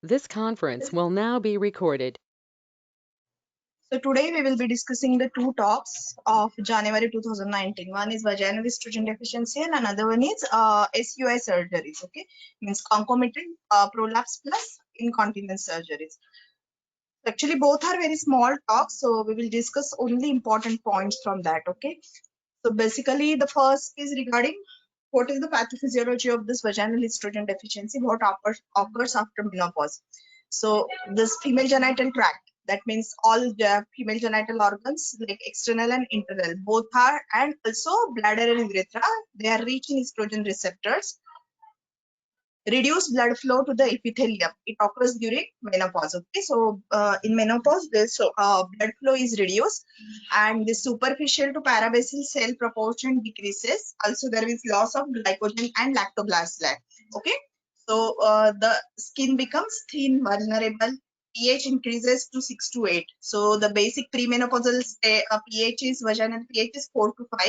This conference will now be recorded. So today we will be discussing the two talks of January 2019. One is vaginal estrogen deficiency and another one is SUI surgeries. Okay, means concomitant prolapse plus incontinence surgeries. Actually, both are very small talks, so we will discuss only important points from that. Okay, so basically the first is regarding what is the pathophysiology of this vaginal estrogen deficiency, what occurs after menopause. So this female genital tract, that means all the female genital organs like external and internal, both are, and also bladder and urethra, they are reaching estrogen receptors. Reduce blood flow to the epithelium. It occurs during menopause. Okay, so in menopause, this blood flow is reduced, and the superficial to parabasal cell proportion decreases. Also, there is loss of glycogen and lactoblast lag. Okay, so the skin becomes thin, vulnerable. pH increases to 6 to 8. So the basic premenopausal pH is vaginal pH is 4 to 5.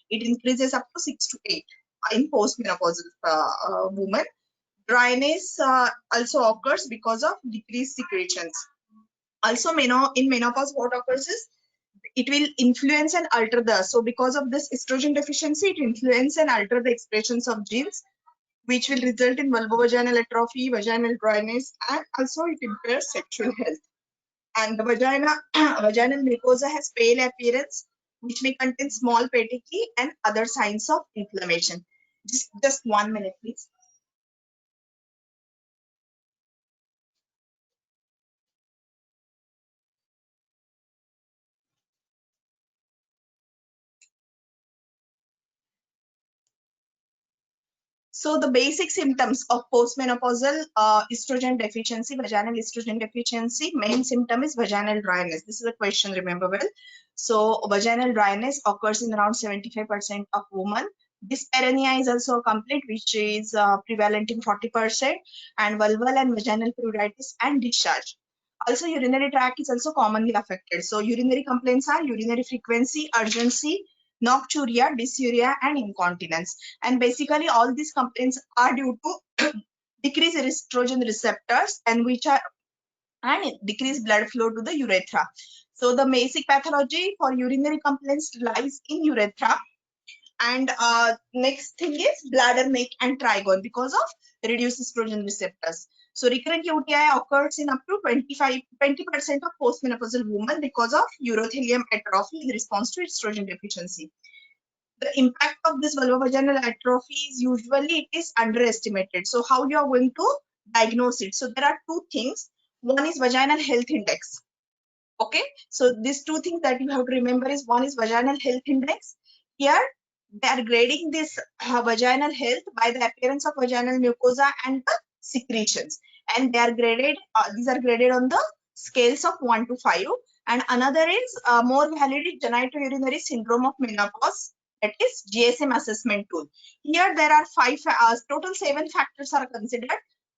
It increases up to 6 to 8 in postmenopausal woman. Dryness also occurs because of decreased secretions. Also, in menopause, what occurs is it will influence and alter so because of this estrogen deficiency, it influence and alter the expressions of genes, which will result in vulvovaginal atrophy, vaginal dryness, and also it impairs sexual health. And the vaginal mucosa has pale appearance, which may contain small petechiae and other signs of inflammation. Just 1 minute, please. So the basic symptoms of postmenopausal estrogen deficiency, vaginal estrogen deficiency, main symptom is vaginal dryness. This is a question, remember well. So vaginal dryness occurs in around 75% of women. Dyspareunia is also complete, which is prevalent in 40%, and vulval and vaginal pruritus and discharge. Also, urinary tract is also commonly affected. So urinary complaints are urinary frequency, urgency, nocturia, dysuria, and incontinence. And basically, all these complaints are due to decreased estrogen receptors and which are and decreased blood flow to the urethra. So the basic pathology for urinary complaints lies in urethra. And next thing is bladder, neck, and trigone because of reduced estrogen receptors. So recurrent UTI occurs in up to 20% of postmenopausal women because of urothelium atrophy in response to estrogen deficiency. The impact of this vulvovaginal atrophy is usually it is underestimated. So how you are going to diagnose it? So there are two things. One is vaginal health index. Okay, so these two things that you have to remember is one is vaginal health index. Here they are grading this vaginal health by the appearance of vaginal mucosa and the secretions, and they are graded. These are graded on the scales of 1 to 5. And another is more valid genitourinary syndrome of menopause, that is GSM assessment tool. Here there are total 7 factors are considered.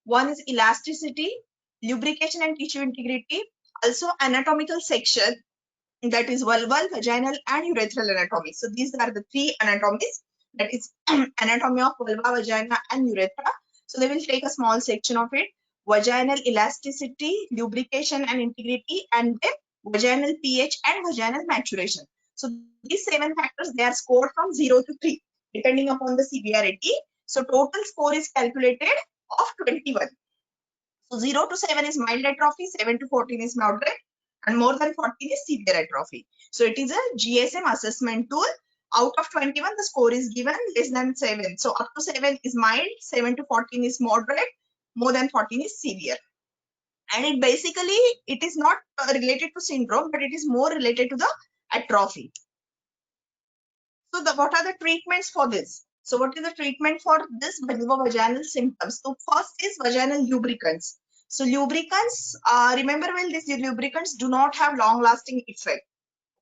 One is elasticity, lubrication and tissue integrity, also anatomical section, that is vulval, vaginal, and urethral anatomy. So these are the three anatomies, that is anatomy of vulva, vagina, and urethra. So they will take a small section of it: vaginal elasticity, lubrication and integrity, and then vaginal pH and vaginal maturation. So these 7 factors, they are scored from 0 to 3 depending upon the severity. So total score is calculated of 21. So 0 to 7 is mild atrophy, 7 to 14 is moderate, and more than 14 is severe atrophy. So it is a GSM assessment tool. Out of 21, the score is given less than 7. So up to 7 is mild, 7 to 14 is moderate, more than 14 is severe. And it basically, it is not related to syndrome, but it is more related to the atrophy. So what are the treatments for this? So what is the treatment for this vulvovaginal symptoms? So first is vaginal lubricants. So lubricants, remember well, these lubricants do not have long-lasting effect.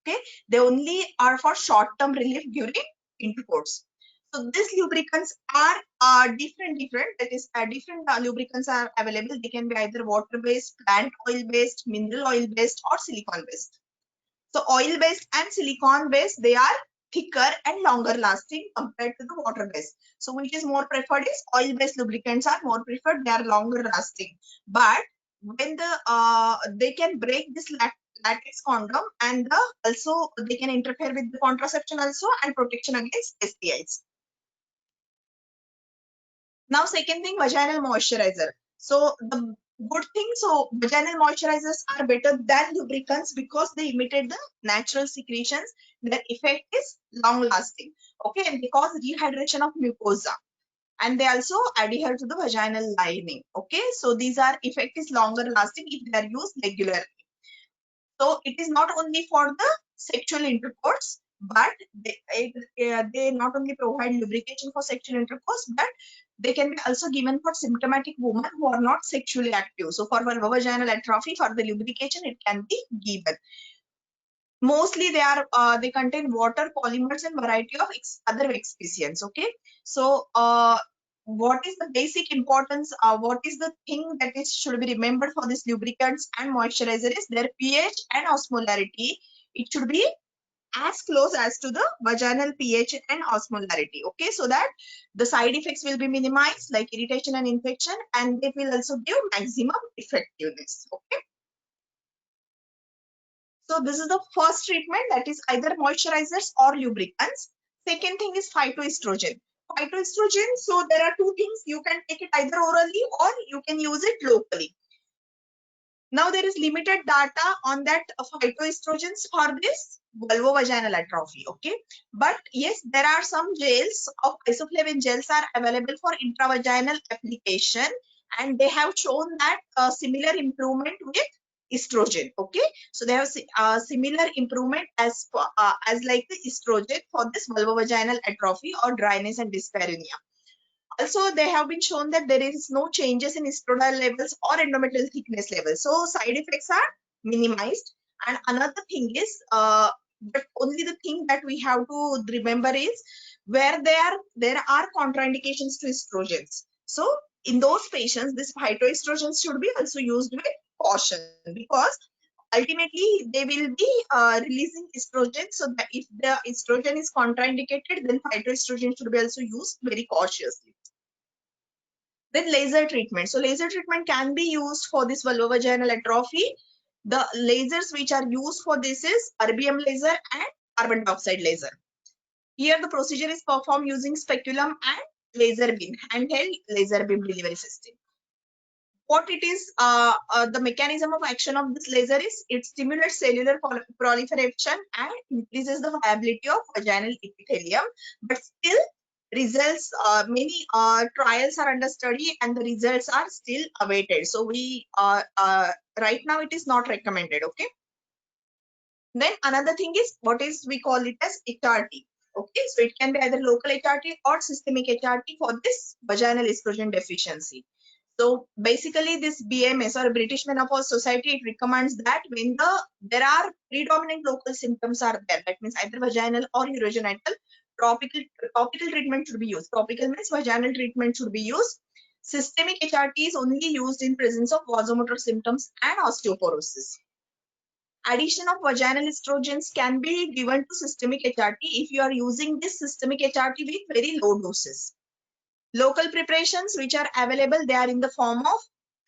Okay, they only are for short-term relief during intercourse. So these lubricants are different. That is, different lubricants are available. They can be either water-based, plant oil-based, mineral oil-based, or silicone-based. So oil-based and silicone-based, they are thicker and longer lasting compared to the water-based. So which is more preferred is oil-based lubricants are more preferred. They are longer lasting. But when they can break this latex condom, and also they can interfere with the contraception also and protection against STIs. Now, second thing, vaginal moisturizer. So the good thing, so vaginal moisturizers are better than lubricants because they imitate the natural secretions. Their effect is long lasting. Okay, and they cause rehydration of mucosa, and they also adhere to the vaginal lining. Okay, so these are effect is longer lasting if they are used regularly. So it is not only for the sexual intercourse, but they not only provide lubrication for sexual intercourse, but they can be also given for symptomatic women who are not sexually active. So for vulvovaginal atrophy, for the lubrication, it can be given. Mostly they contain water, polymers, and variety of other excipients. Okay, so what is the basic importance? What is the thing that is should be remembered for these lubricants and moisturizer is their pH and osmolarity. It should be as close as to the vaginal pH and osmolarity. Okay, so that the side effects will be minimized, like irritation and infection, and it will also give maximum effectiveness. Okay. So this is the first treatment, that is either moisturizers or lubricants. Second thing is phytoestrogen. Phytoestrogen, so there are two things. You can take it either orally or you can use it locally. Now there is limited data on that phytoestrogens for this vulvovaginal atrophy. Okay, but yes, there are some gels of isoflavin gels are available for intravaginal application, and they have shown that similar improvement with estrogen. Okay, so they have similar improvement as like the estrogen for this vulvovaginal atrophy or dryness and dyspareunia. Also, they have been shown that there is no changes in estradiol levels or endometrial thickness levels. So side effects are minimized. And another thing is, but only the thing that we have to remember is where there are contraindications to estrogens. So in those patients, this phytoestrogens should be also used with caution, because ultimately they will be releasing estrogen. So that if the estrogen is contraindicated, then phytoestrogen should be also used very cautiously. Then laser treatment. So laser treatment can be used for this vulvovaginal atrophy. The lasers which are used for this is erbium laser and carbon dioxide laser. Here the procedure is performed using speculum and laser beam, handheld laser beam delivery system. What it is, the mechanism of action of this laser is it stimulates cellular proliferation and increases the viability of vaginal epithelium, but still results, many trials are under study and the results are still awaited. So we right now it is not recommended. Okay. Then another thing is what is we call it as HRT. Okay, so it can be either local HRT or systemic HRT for this vaginal estrogen deficiency. So basically this BMS or British Menopause Society, it recommends that when there are predominant local symptoms are there, that means either vaginal or urogenital, topical treatment should be used. Topical means vaginal treatment should be used. Systemic HRT is only used in presence of vasomotor symptoms and osteoporosis. Addition of vaginal estrogens can be given to systemic HRT if you are using this systemic HRT with very low doses. Local preparations which are available, they are in the form of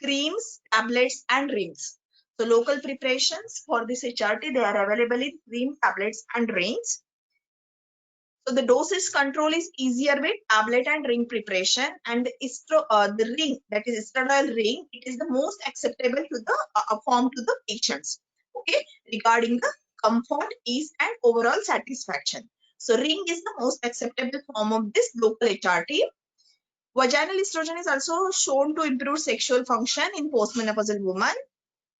creams, tablets, and rings. So local preparations for this HRT, they are available in cream, tablets, and rings. So the dosage control is easier with tablet and ring preparation, and the ring, that is estradiol ring, it is the most acceptable to the form to the patients. Okay, regarding the comfort, ease, and overall satisfaction. So ring is the most acceptable form of this local HRT. Vaginal estrogen is also shown to improve sexual function in postmenopausal women.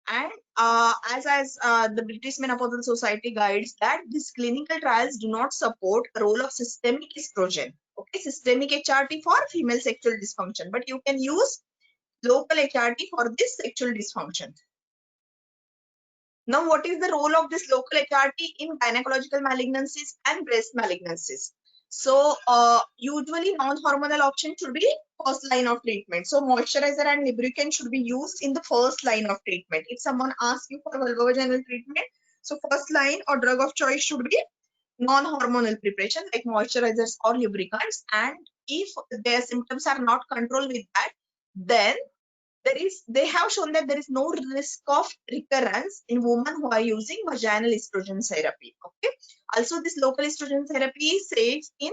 And as the British Menopausal Society guides that these clinical trials do not support a role of systemic estrogen. Okay, systemic HRT for female sexual dysfunction, but you can use local HRT for this sexual dysfunction. Now, what is the role of this local HRT in gynecological malignancies and breast malignancies? So, usually non-hormonal option should be first line of treatment. So, moisturizer and lubricant should be used in the first line of treatment. If someone asks you for vulvovaginal treatment, so first line or drug of choice should be non-hormonal preparation like moisturizers or lubricants. And if their symptoms are not controlled with that, then they have shown that there is no risk of recurrence in women who are using vaginal estrogen therapy. Okay. Also, this local estrogen therapy is safe in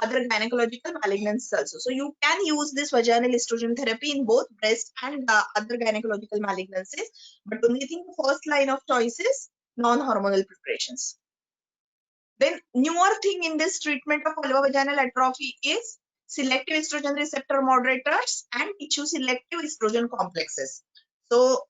other gynecological malignancies also. So you can use this vaginal estrogen therapy in both breast and other gynecological malignancies. But only thing, the first line of choice is non-hormonal preparations. Then newer thing in this treatment of vulvovaginal atrophy is selective estrogen receptor moderators and tissue selective estrogen complexes. So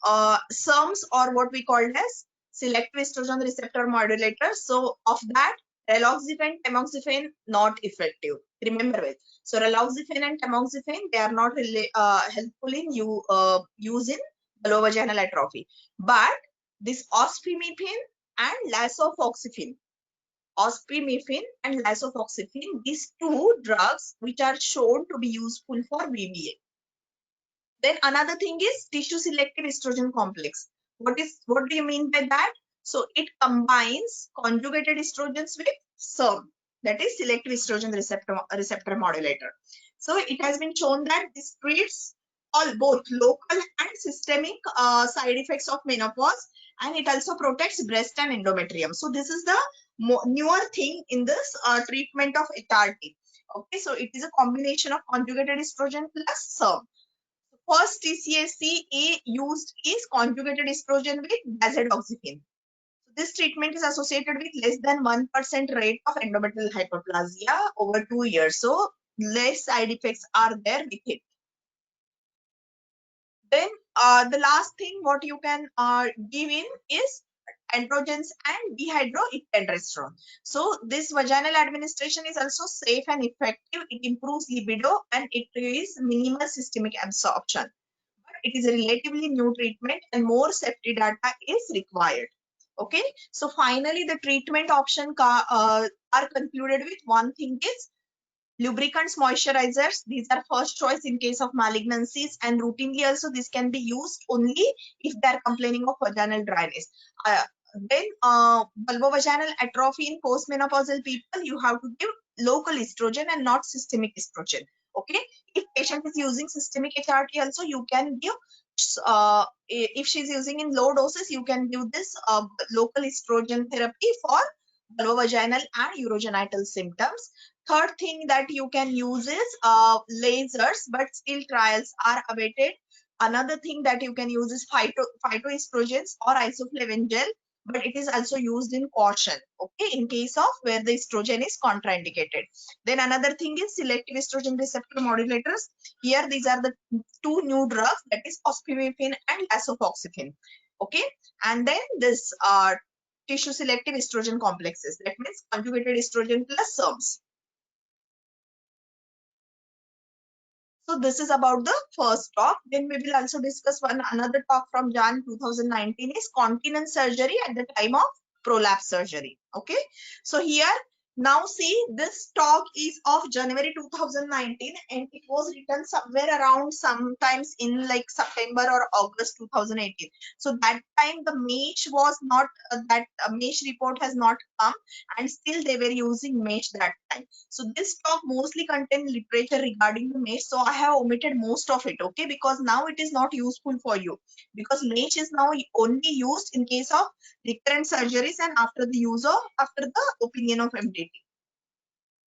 SERMs, or what we call as selective estrogen receptor modulators. So of that, raloxifene, tamoxifen not effective. Remember it. So raloxifene and tamoxifen, they are not really helpful in use in vulvovaginal atrophy. But this ospemifene and lasofoxifene, ospemifene and lasofoxifene, these two drugs which are shown to be useful for VVA. Then another thing is tissue selective estrogen complex. What do you mean by that? So it combines conjugated estrogens with SERM, that is selective estrogen receptor modulator. So it has been shown that this treats both local and systemic side effects of menopause, and it also protects breast and endometrium. So this is the newer thing in this treatment of HRT. Okay, so it is a combination of conjugated estrogen plus SERM. First TCSC used is conjugated estrogen with dazoxifene. So this treatment is associated with less than 1% rate of endometrial hyperplasia over 2 years. So less side effects are there with it. Then the last thing what you can give in is androgens and dehydroepiandrosterone. So this vaginal administration is also safe and effective. It improves libido and it is minimal systemic absorption. But it is a relatively new treatment and more safety data is required. Okay. So finally, the treatment option are concluded with one thing is lubricants, moisturizers. These are first choice in case of malignancies, and routinely also this can be used only if they are complaining of vaginal dryness. Then vulvovaginal atrophy in postmenopausal people, you have to give local estrogen and not systemic estrogen. Okay. If patient is using systemic HRT also, you can give, if she's using in low doses, you can give this local estrogen therapy for vulvovaginal and urogenital symptoms. Third thing that you can use is lasers, but still trials are awaited. Another thing that you can use is phytoestrogens or isoflavone gel, but it is also used in caution, okay, in case of where the estrogen is contraindicated. Then another thing is selective estrogen receptor modulators. Here, these are the two new drugs, that is ospemifene and lasofoxifene, okay. And then this tissue selective estrogen complexes, that means conjugated estrogen plus SERMs. So this is about the first talk. Then we will also discuss another talk from Jan 2019 is continence surgery at the time of prolapse surgery. Okay. So here, now see, this talk is of January 2019 and it was written somewhere around sometimes in like September or August 2018. So that time the MESH was not, that MESH report has not come, and still they were using MESH that time. So this talk mostly contains literature regarding the MESH. So I have omitted most of it, okay, because now it is not useful for you, because MESH is now only used in case of recurrent surgeries and after the opinion of MDT.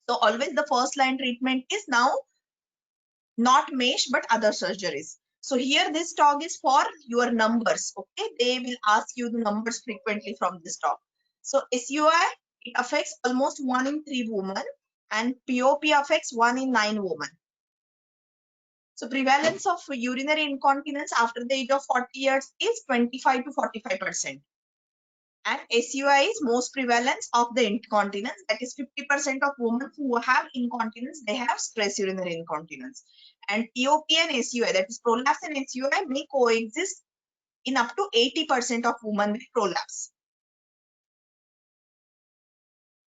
So always the first line treatment is now not MESH but other surgeries. So here this talk is for your numbers, okay. They will ask you the numbers frequently from this talk. So SUI, it affects almost 1 in 3 women, and POP affects 1 in 9 women. So prevalence of urinary incontinence after the age of 40 years is 25 to 45%. And SUI is most prevalence of the incontinence, that is 50% of women who have incontinence, they have stress urinary incontinence. And POP and SUI, that is prolapse and SUI, may coexist in up to 80% of women with prolapse.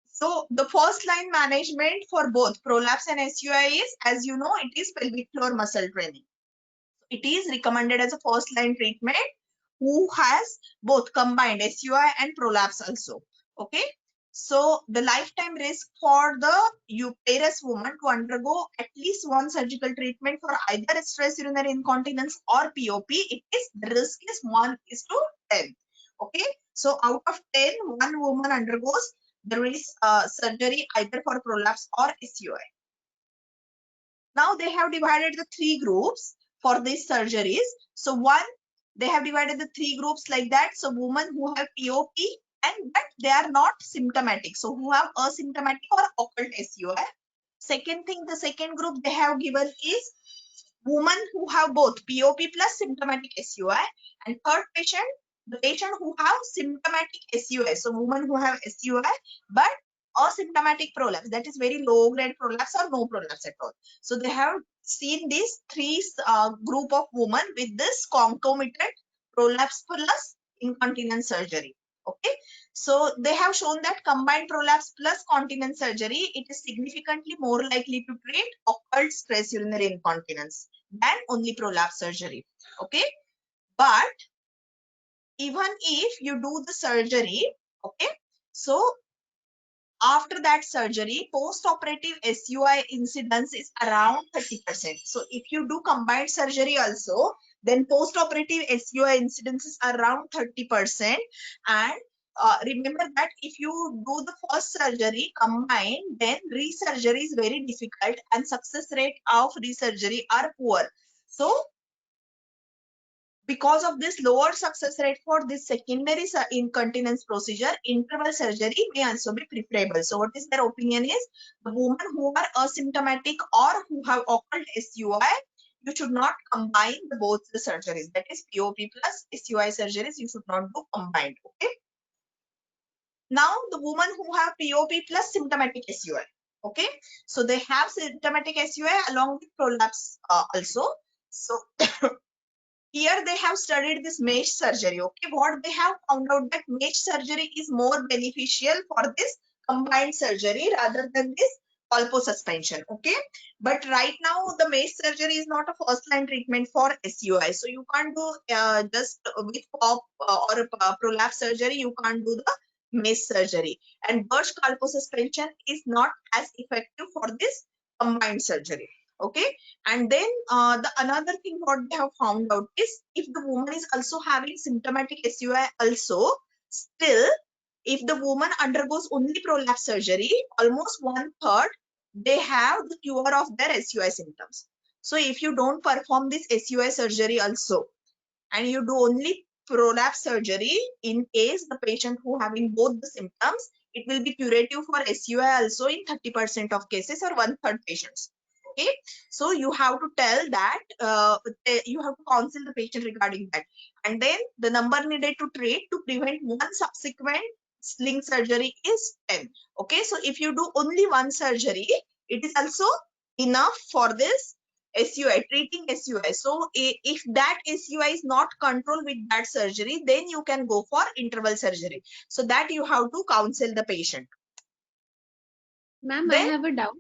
So the first line management for both prolapse and SUI is, as you know, it is pelvic floor muscle training. It is recommended as a first line treatment who has both combined SUI and prolapse also. Okay. So the lifetime risk for the uterus woman to undergo at least one surgical treatment for either stress urinary incontinence or POP, the risk is 1:10. Okay, so out of 10, one woman undergoes the risk surgery either for prolapse or SUI. Now they have divided the three groups for these surgeries. So one, they have divided the three groups like that. So women who have POP but they are not symptomatic. So who have asymptomatic or occult SUI. Second thing, the second group they have given is women who have both POP plus symptomatic SUI. And third patient, the patient who have symptomatic SUI. So women who have SUI but asymptomatic prolapse, that is very low grade prolapse or no prolapse at all. So they have seen these three group of women with this concomitant prolapse plus incontinence surgery. Okay, so they have shown that combined prolapse plus continence surgery, it is significantly more likely to treat occult stress urinary incontinence than only prolapse surgery. Okay, but even if you do the surgery, okay, so after that surgery, post-operative SUI incidence is around 30%. So if you do combined surgery also, then post-operative SUI incidence is around 30%. And remember that if you do the first surgery combined, then resurgery is very difficult and success rate of resurgery are poor. So because of this lower success rate for this secondary incontinence procedure, interval surgery may also be preferable. So what is their opinion is, the women who are asymptomatic or who have occult SUI, you should not combine both the surgeries. That is POP plus SUI surgeries, you should not do combined. Okay. Now the women who have POP plus symptomatic SUI. Okay. So they have symptomatic SUI along with prolapse also. So here they have studied this mesh surgery. Okay, what they have found out that mesh surgery is more beneficial for this combined surgery rather than this colposuspension. Okay, but right now the mesh surgery is not a first line treatment for SUI. So you can't do just with POP or prolapse surgery. You can't do the mesh surgery, and Birch colposuspension is not as effective for this combined surgery. Okay, and then the another thing what they have found out is, if the woman is also having symptomatic SUI also, still if the woman undergoes only prolapse surgery, almost 1/3 they have the cure of their SUI symptoms. So if you don't perform this SUI surgery also and you do only prolapse surgery, in case the patient who having both the symptoms, it will be curative for SUI also in 30% of cases or 1/3 patients. Okay, so you have to tell that you have to counsel the patient regarding that, and then the number needed to treat to prevent one subsequent sling surgery is 10. Okay, so if you do only one surgery, it is also enough for this SUI, treating SUI. So if that SUI is not controlled with that surgery, then you can go for interval surgery. So that you have to counsel the patient. Ma'am, I have a doubt.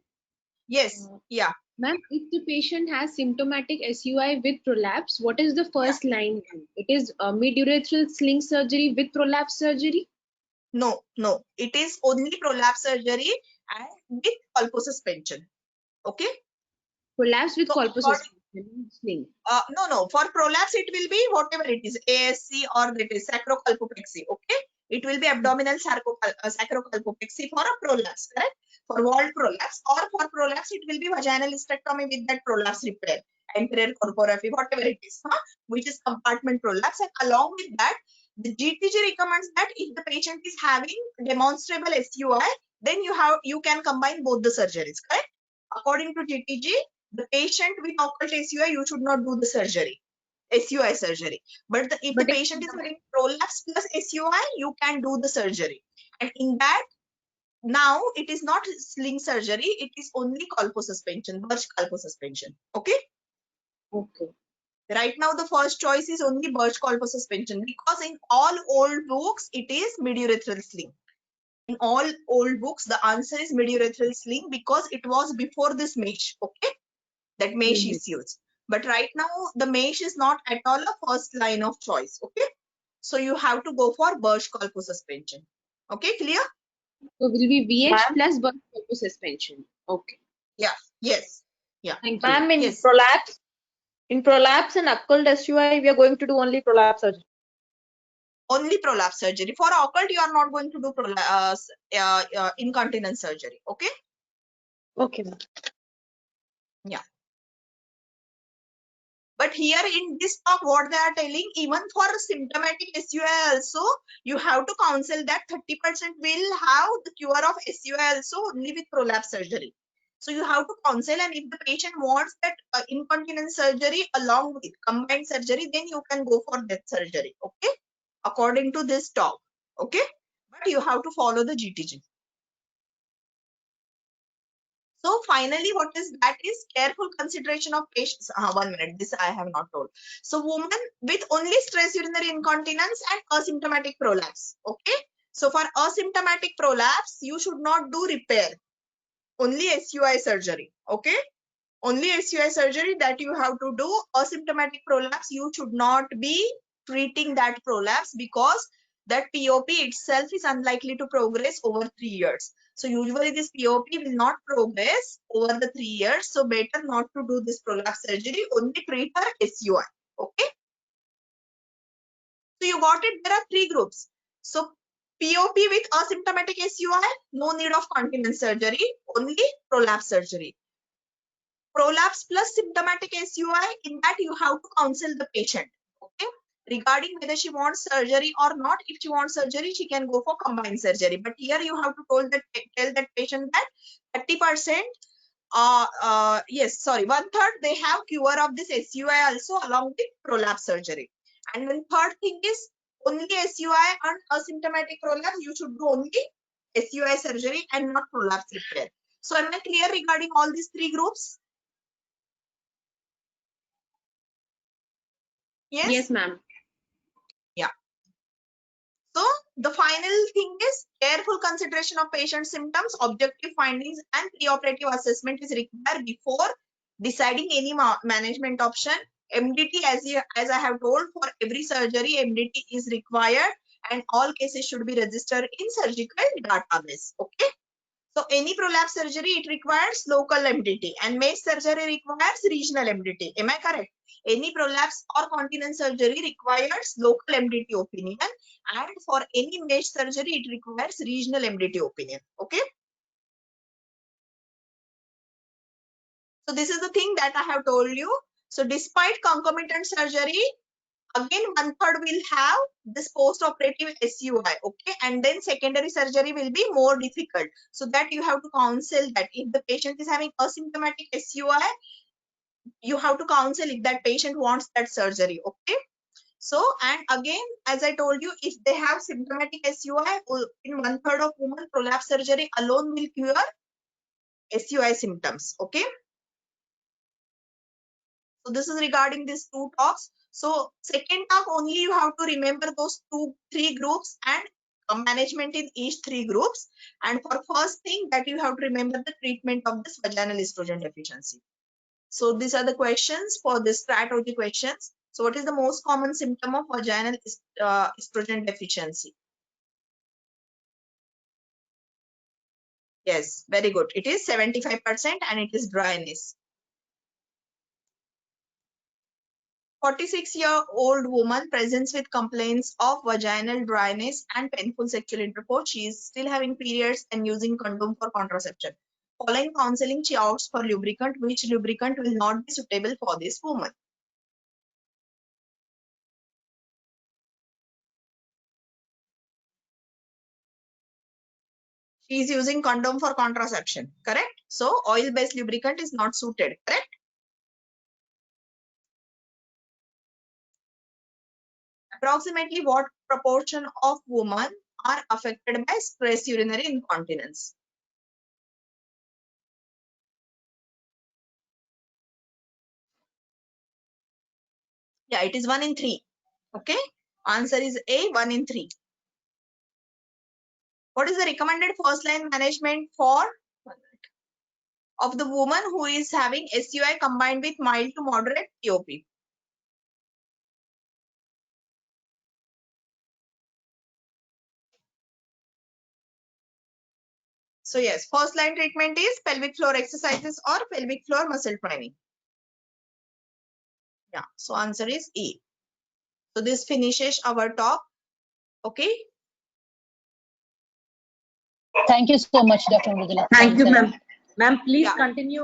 Yes, yeah. Ma'am, if the patient has symptomatic SUI with prolapse, what is the first line? It is mid-urethral sling surgery with prolapse surgery? No, no. It is only prolapse surgery and with colposuspension. Okay. Prolapse with So colposuspension sling. No. For prolapse, it will be whatever it is, ASC or that is sacrocolpopexy. Okay. It will be abdominal sacrocolpopexy for a prolapse, correct? For walled prolapse, or for prolapse, it will be vaginal hysterectomy with that prolapse repair, anterior corporaphy, whatever it is, which is compartment prolapse. And along with that, the GTG recommends that if the patient is having demonstrable SUI, then you can combine both the surgeries, correct? According to GTG, the patient with occult SUI, you should not do the surgery, SUI surgery. But if the patient is having prolapse plus SUI, you can do the surgery. And in that, now it is not sling surgery, it is only colposuspension, Birch colposuspension. Okay? Okay. Right now, the first choice is only Birch colposuspension, because in all old books, it is mid-urethral sling. In all old books, the answer is mid-urethral sling because it was before this mesh. Okay? That mesh is used. But right now, the mesh is not at all a first line of choice. Okay. So you have to go for Birch colposuspension. Okay, clear? So will be VH Ma'am, plus birth suspension. Okay. Yeah. Yes. Yeah. Thank you. ma'am, in Yes. prolapse and occult SUI, we are going to do only prolapse surgery. Only prolapse surgery. For occult, you are not going to do incontinence surgery. Okay. Okay, ma'am. Yeah. But here in this talk, what they are telling, even for symptomatic SUI also, you have to counsel that 30% will have the cure of SUI also only with prolapse surgery. So you have to counsel, and if the patient wants that incontinence surgery along with combined surgery, then you can go for that surgery. Okay. According to this talk. Okay. But you have to follow the GTG. So finally, what is that is careful consideration of patients. 1 minute, this I have not told. So woman with only stress urinary incontinence and asymptomatic prolapse. Okay. So for asymptomatic prolapse, you should not do repair. Only SUI surgery. Okay. Only SUI surgery that you have to do. Asymptomatic prolapse, you should not be treating that prolapse because that POP itself is unlikely to progress over 3 years. So usually this POP will not progress over the 3 years. So better not to do this prolapse surgery, only treat her SUI. Okay. So you got it. There are 3 groups. So POP with asymptomatic SUI, no need of continence surgery, only prolapse surgery. Prolapse plus symptomatic SUI, in that you have to counsel the patient. Okay. Regarding whether she wants surgery or not, if she wants surgery, she can go for combined surgery. But here you have to tell that patient that 30%, yes, sorry, 1/3 they have cure of this SUI also along with prolapse surgery. And then third thing is only SUI and asymptomatic prolapse, you should do only SUI surgery and not prolapse repair. So am I clear regarding all these 3 groups? Yes? Yes, ma'am. Yeah. So the final thing is careful consideration of patient symptoms, objective findings, and preoperative assessment is required before deciding any management option. MDT, as I have told, for every surgery, MDT is required, and all cases should be registered in surgical database. Okay. So any prolapse surgery, it requires local MDT, and mesh surgery requires regional MDT. Am I correct? Any prolapse or continence surgery requires local MDT opinion, and for any mesh surgery, it requires regional MDT opinion. Okay. So this is the thing that I have told you. So despite concomitant surgery, again 1/3 will have this post-operative SUI. Okay. And then secondary surgery will be more difficult. So that you have to counsel that if the patient is having asymptomatic SUI, you have to counsel if that patient wants that surgery. Okay. So, and again, as I told you, if they have symptomatic SUI, in 1/3 of women, prolapse surgery alone will cure SUI symptoms. Okay. So this is regarding these 2 talks. So second talk, only you have to remember those 3 groups and management in each 3 groups. And for first thing that you have to remember the treatment of this vaginal estrogen deficiency. So these are the questions for this strategy questions. So what is the most common symptom of vaginal estrogen deficiency? Yes, very good. It is 75% and it is dryness. 46-year-old woman presents with complaints of vaginal dryness and painful sexual intercourse. She is still having periods and using condom for contraception. Following counseling, she opts for lubricant. Which lubricant will not be suitable for this woman? She is using condom for contraception, correct? So oil-based lubricant is not suited, correct? Approximately what proportion of women are affected by stress urinary incontinence? Yeah, it is 1 in 3. Okay. Answer is A, 1 in 3. What is the recommended first line management for of the woman who is having SUI combined with mild to moderate POP? So yes, first line treatment is pelvic floor exercises or pelvic floor muscle training. Yeah, so answer is E. So this finishes our talk. Okay. Thank you so much, Dr. Mridula. Thank you, Thanks a lot. ma'am. Ma'am, please Yeah. continue.